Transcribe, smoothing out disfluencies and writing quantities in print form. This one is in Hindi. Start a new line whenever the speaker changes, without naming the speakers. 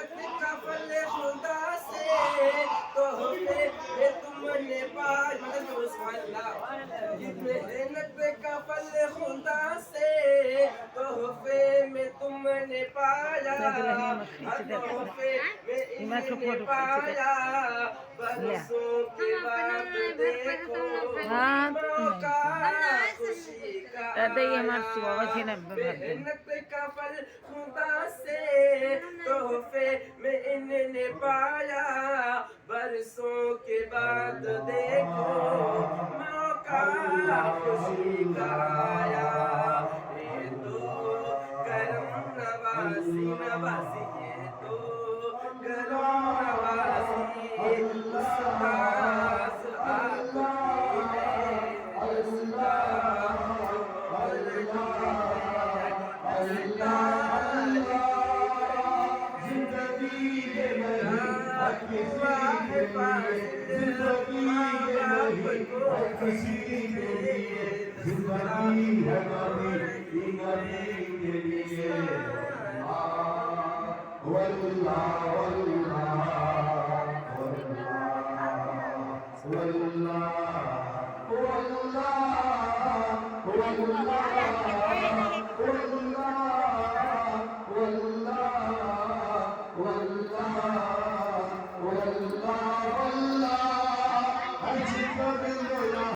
का फल खुदा से तोहफे में तुमने पाया मेहनत का फल खुदा से तोहफे में तुमने पाया तोहफे में इन्हें पाया बरसों के बाद देखो मौका खुशी का मेहनत का फल खुदा से तोहफे में इन्हें पाया बरसों के बाद देखो मौका खुशी का आया ये तो करम नवासी नवासी ये तो करम नवासी उस्ताद आपकी है उस्ताद
वल्लाह